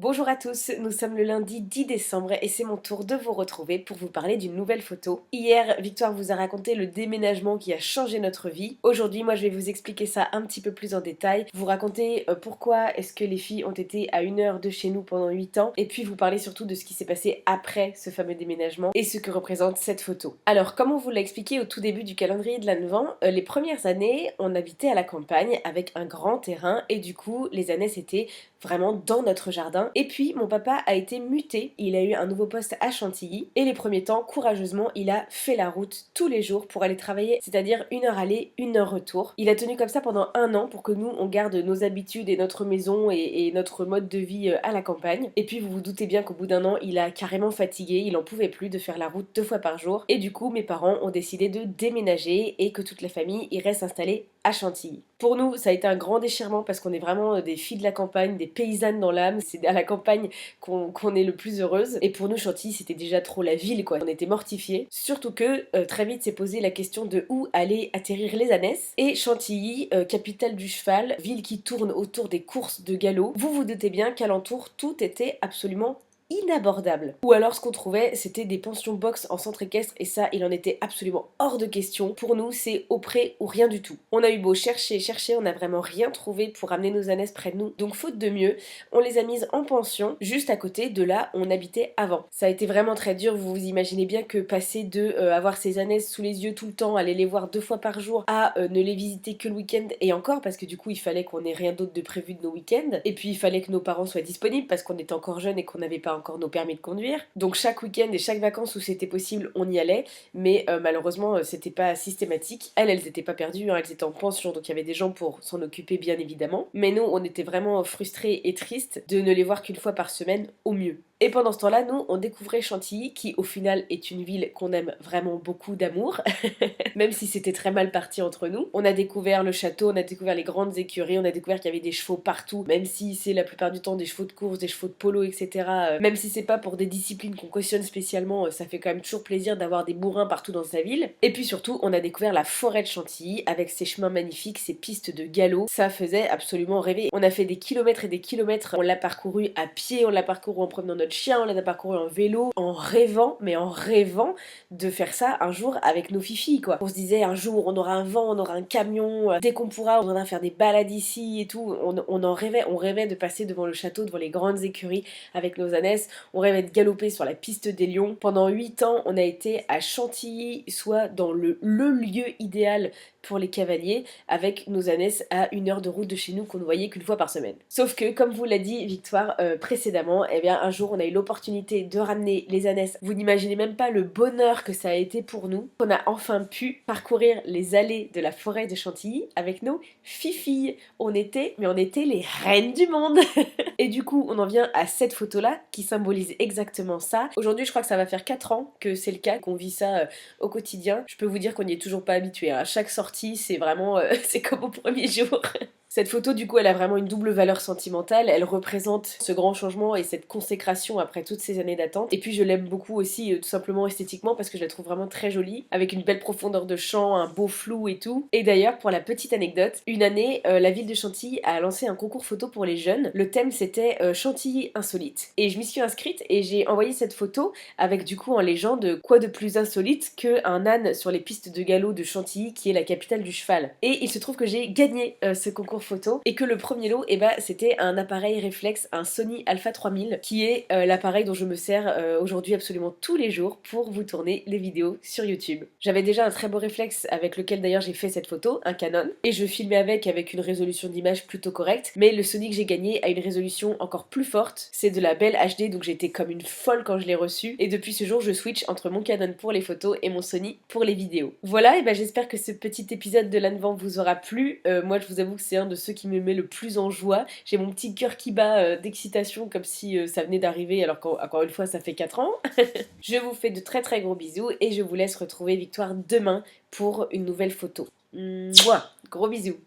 Bonjour à tous, nous sommes le lundi 10 décembre et c'est mon tour de vous retrouver pour vous parler d'une nouvelle photo. Hier, Victoire vous a raconté le déménagement qui a changé notre vie. Aujourd'hui, moi je vais vous expliquer ça un petit peu plus en détail, vous raconter pourquoi est-ce que les filles ont été à 1 heure de chez nous pendant 8 ans et puis vous parler surtout de ce qui s'est passé après ce fameux déménagement et ce que représente cette photo. Alors, comme on vous l'a expliqué au tout début du calendrier de l'Advent, les premières années, on habitait à la campagne avec un grand terrain et du coup, les années c'était vraiment dans notre jardin. Et puis mon papa a été muté, il a eu un nouveau poste à Chantilly et les premiers temps, courageusement, il a fait la route tous les jours pour aller travailler, c'est-à-dire 1 heure aller, 1 heure retour. Il a tenu comme ça pendant 1 an pour que nous on garde nos habitudes et notre maison et notre mode de vie à la campagne. Et puis vous vous doutez bien qu'au bout d'1 an, il a carrément fatigué, il en pouvait plus de faire la route 2 fois par jour. Et du coup, mes parents ont décidé de déménager et que toute la famille irait s'installer à Chantilly. Pour nous, ça a été un grand déchirement parce qu'on est vraiment des filles de la campagne, des paysannes dans l'âme. C'est à la campagne qu'on est le plus heureuse. Et pour nous, Chantilly, c'était déjà trop la ville, quoi. On était mortifiés. Surtout que très vite s'est posé la question de où allaient atterrir les ânesses. Et Chantilly, capitale du cheval, ville qui tourne autour des courses de galop. Vous vous doutez bien qu'alentour, tout était absolument inabordable. Ou alors ce qu'on trouvait c'était des pensions box en centre équestre et ça il en était absolument hors de question. Pour nous c'est au pré ou rien du tout. On a eu beau chercher, on n'a vraiment rien trouvé pour amener nos ânesses près de nous. Donc faute de mieux, on les a mises en pension juste à côté de là où on habitait avant. Ça a été vraiment très dur, vous vous imaginez bien que passer de avoir ces ânesses sous les yeux tout le temps, aller les voir 2 fois par jour à ne les visiter que le week-end et encore parce que du coup il fallait qu'on ait rien d'autre de prévu de nos week-ends et puis il fallait que nos parents soient disponibles parce qu'on était encore jeunes et qu'on n'avait pas encore nos permis de conduire. Donc chaque week-end et chaque vacances où c'était possible, on y allait, mais malheureusement c'était pas systématique. Elles étaient pas perdues, hein, elles étaient en pension, donc il y avait des gens pour s'en occuper bien évidemment. Mais nous, on était vraiment frustrés et tristes de ne les voir qu'une fois par semaine au mieux. Et pendant ce temps-là, nous, on découvrait Chantilly, qui au final est une ville qu'on aime vraiment beaucoup d'amour, même si c'était très mal parti entre nous. On a découvert le château, on a découvert les grandes écuries, on a découvert qu'il y avait des chevaux partout, même si c'est la plupart du temps des chevaux de course, des chevaux de polo, etc. Même si c'est pas pour des disciplines qu'on cautionne spécialement, ça fait quand même toujours plaisir d'avoir des bourrins partout dans sa ville. Et puis surtout, on a découvert la forêt de Chantilly, avec ses chemins magnifiques, ses pistes de galop. Ça faisait absolument rêver. On a fait des kilomètres et des kilomètres, on l'a parcouru à pied, on l'a parcouru en promenant notre chien, on l'a parcouru en vélo, en rêvant, mais en rêvant de faire ça un jour avec nos fifis, quoi. On se disait un jour on aura un vent, on aura un camion, dès qu'on pourra on viendra faire des balades ici et tout. On en rêvait, on rêvait de passer devant le château, devant les grandes écuries avec nos ânesses, on rêvait de galoper sur la piste des lions. Pendant 8 ans on a été à Chantilly, soit dans le lieu idéal pour les cavaliers, avec nos ânesses à 1 heure de route de chez nous qu'on ne voyait qu'une fois par semaine. Sauf que, comme vous l'a dit Victoire précédemment, eh bien un jour on a eu l'opportunité de ramener les ânesses. Vous n'imaginez même pas le bonheur que ça a été pour nous. On a enfin pu parcourir les allées de la forêt de Chantilly avec nos fifilles. On était les reines du monde. Et du coup, on en vient à cette photo-là qui symbolise exactement ça. Aujourd'hui, je crois que ça va faire 4 ans que c'est le cas, qu'on vit ça au quotidien. Je peux vous dire qu'on n'y est toujours pas habitué. À chaque sortie, c'est vraiment c'est comme au premier jour. Cette photo, du coup, elle a vraiment une double valeur sentimentale. Elle représente ce grand changement et cette consécration après toutes ces années d'attente. Et puis, je l'aime beaucoup aussi, tout simplement esthétiquement, parce que je la trouve vraiment très jolie, avec une belle profondeur de champ, un beau flou et tout. Et d'ailleurs, pour la petite anecdote, une année, la ville de Chantilly a lancé un concours photo pour les jeunes. Le thème, c'était Chantilly insolite. Et je m'y suis inscrite et j'ai envoyé cette photo avec, du coup, en légende, quoi de plus insolite qu'un âne sur les pistes de galop de Chantilly, qui est la capitale du cheval. Et il se trouve que j'ai gagné ce concours photo et que le premier lot c'était un appareil réflexe, un Sony Alpha 3000 qui est l'appareil dont je me sers aujourd'hui absolument tous les jours pour vous tourner les vidéos sur YouTube. J'avais déjà un très beau réflexe avec lequel d'ailleurs j'ai fait cette photo, un Canon, et je filmais avec une résolution d'image plutôt correcte, mais le Sony que j'ai gagné a une résolution encore plus forte, c'est de la belle HD, donc j'étais comme une folle quand je l'ai reçu et depuis ce jour je switch entre mon Canon pour les photos et mon Sony pour les vidéos. Voilà, et j'espère que ce petit épisode de l'Advent vous aura plu. Moi je vous avoue que c'est un de ceux qui me met le plus en joie. J'ai mon petit cœur qui bat d'excitation comme si ça venait d'arriver alors qu'encore une fois ça fait 4 ans. Je vous fais de très très gros bisous et je vous laisse retrouver Victoire demain pour une nouvelle photo. Mouah, gros bisous.